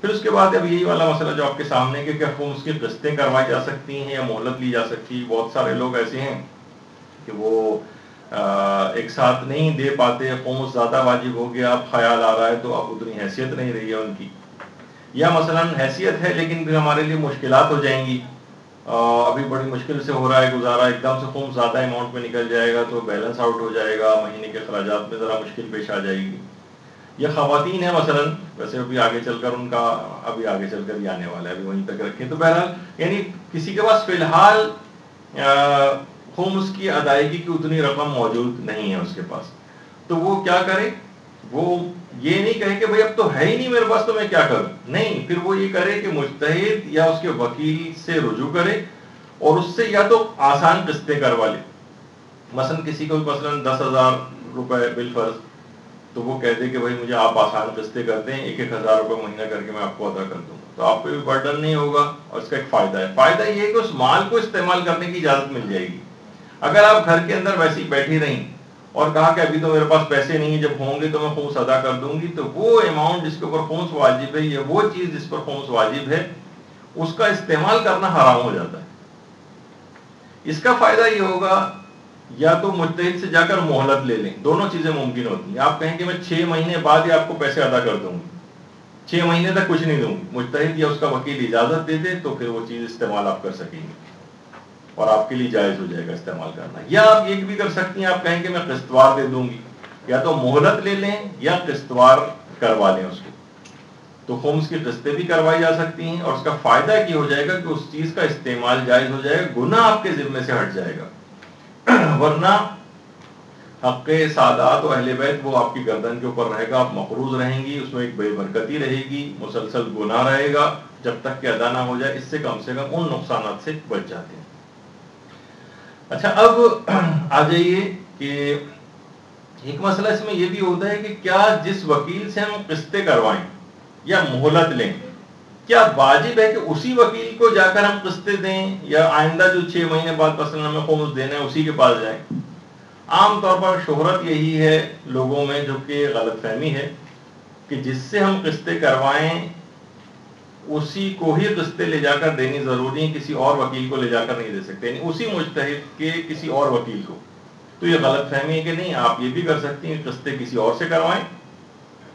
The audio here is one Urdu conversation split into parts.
پھر اس کے بعد اب یہی والا مسئلہ جو آپ کے سامنے کہ کیا خمس کی قسطیں کروائی جا سکتی ہیں یا مہلت لی جا سکتی ہے. بہت سارے لوگ ایسے ہیں کہ وہ ایک ساتھ نہیں دے پاتے, خمس زیادہ واجب ہو گیا, اب خیال آ رہا ہے تو اب اتنی حیثیت نہیں رہی ہے ان کی, یا مثلا حیثیت ہے لیکن پھر ہمارے لیے مشکلات ہو جائیں گی, ابھی بڑی مشکل سے ہو رہا ہے گزارا, ایک دم سے خمس زیادہ اماؤنٹ میں نکل جائے گا تو بیلنس آؤٹ ہو جائے گا, مہینے کے اخراجات میں ذرا مشکل پیش آ جائے گی. یا خواتین ہیں مثلا, ویسے ابھی آگے چل کر ان کا ابھی آگے چل کر ہی آنے والا ہے, ابھی وہیں تک رکھیں. تو بہرحال یعنی کسی کے پاس فی الحال خمس کی ادائیگی کی اتنی رقم موجود نہیں ہے اس کے پاس, تو وہ کیا کرے؟ وہ یہ نہیں کہے کہ بھئی اب تو ہے ہی نہیں میرے پاس تو میں کیا کروں, نہیں, پھر وہ یہ کرے کہ مجتہد یا اس کے وکیل سے رجوع کرے اور اس سے یا تو آسان قسطیں کروا لے. مثلا کسی کو مثلا 10,000 روپے بالفرض, تو وہ کہہ دے کہ بھائی مجھے آپ آسان قسطیں کر دیں, 1,000 روپے مہینہ کر کے میں آپ کو ادا کر دوں, تو آپ کو بھی برڈن نہیں ہوگا. اور اس کا ایک فائدہ ہے, فائدہ یہ ہے کہ اس مال کو استعمال کرنے کی اجازت مل جائے گی. اگر آپ گھر کے اندر ویسے ہی بیٹھی رہیں اور کہا کہ ابھی تو میرے پاس پیسے نہیں ہیں, جب ہوں گے تو میں خمس ادا کر دوں گی, تو وہ اماؤنٹ جس کے اوپر خمس واجب ہے یا وہ چیز جس پر خمس واجب ہے اس کا استعمال کرنا حرام ہو جاتا ہے. اس کا فائدہ یہ ہوگا یا تو مجتہد سے جا کر مہلت لے لیں, دونوں چیزیں ممکن ہوتی ہیں. آپ کہیں کہ میں 6 مہینے بعد ہی آپ کو پیسے ادا کر دوں گی, 6 مہینے تک کچھ نہیں دوں گی, مجتہد یا اس کا وکیل اجازت دے دے تو پھر وہ چیز استعمال آپ کر سکیں گے اور آپ کے لیے جائز ہو جائے گا استعمال کرنا. یا آپ یہ بھی کر سکتی ہیں, آپ کہیں کہ میں قسطوار دے دوں گی, یا تو مہلت لے لیں یا قسطوار کروا لیں اس کو, تو خمس کی قسطیں بھی کروائی جا سکتی ہیں. اور اس کا فائدہ یہ ہو جائے گا کہ اس چیز کا استعمال جائز ہو جائے گا, گناہ آپ کے ذمے سے ہٹ جائے گا. ورنہ حق سادات و اہل بیت وہ آپ کی گردن کے اوپر رہے گا, آپ مقروض رہیں گی, اس میں ایک بے برکتی رہے گی, مسلسل گناہ رہے گا جب تک کہ ادا نہ ہو جائے. اس سے کم ان نقصانات سے بچ جاتے ہیں. اچھا, اب آ جائیے کہ ایک مسئلہ اس میں یہ بھی ہوتا ہے کہ کیا جس وکیل سے ہم قسطیں کروائیں یا مہلت لیں, کیا واجب ہے کہ اسی وکیل کو جا کر ہم قسطیں دیں, یا آئندہ جو 6 مہینے بعد مثلا ہمیں خمس دینا ہے اسی کے پاس جائیں؟ عام طور پر شہرت یہی ہے لوگوں میں, جو کہ غلط فہمی ہے, کہ جس سے ہم قسطیں کروائیں اسی کو ہی قسطیں لے جا کر دینی ضروری ہے, کسی اور وکیل کو لے جا کر نہیں دے سکتے, یعنی اسی مجتہد کے کسی اور وکیل کو. تو یہ غلط فہمی ہے کہ نہیں, آپ یہ بھی کر سکتی ہیں قسطیں کسی اور سے کروائیں,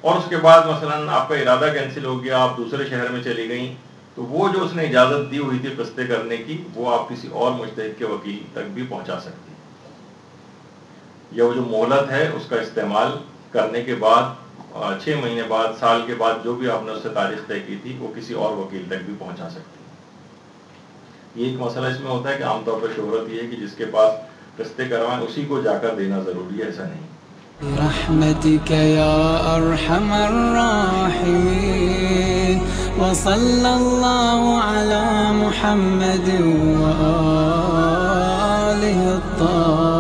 اور اس کے بعد مثلا آپ کا ارادہ کینسل ہو گیا, آپ دوسرے شہر میں چلی گئیں, تو وہ جو اس نے اجازت دی ہوئی تھی قسطیں کرنے کی وہ آپ کسی اور مجتہد کے وکیل تک بھی پہنچا سکتی ہیں. یا وہ جو مہلت ہے اس کا استعمال کرنے کے بعد 6 مہینے بعد, سال کے بعد, جو بھی آپ نے اس سے تاریخ طے کی تھی وہ کسی اور وکیل تک بھی پہنچا سکتی ہے. یہ ایک مسئلہ اس میں ہوتا ہے کہ عام طور پر شہرت یہ ہے کہ جس کے پاس قسطیں کروائیں اسی کو جا کر دینا ضروری ہے, ایسا نہیں. برحمتك يا أرحم الراحمين وصلى الله على محمد وآله الطاهرين.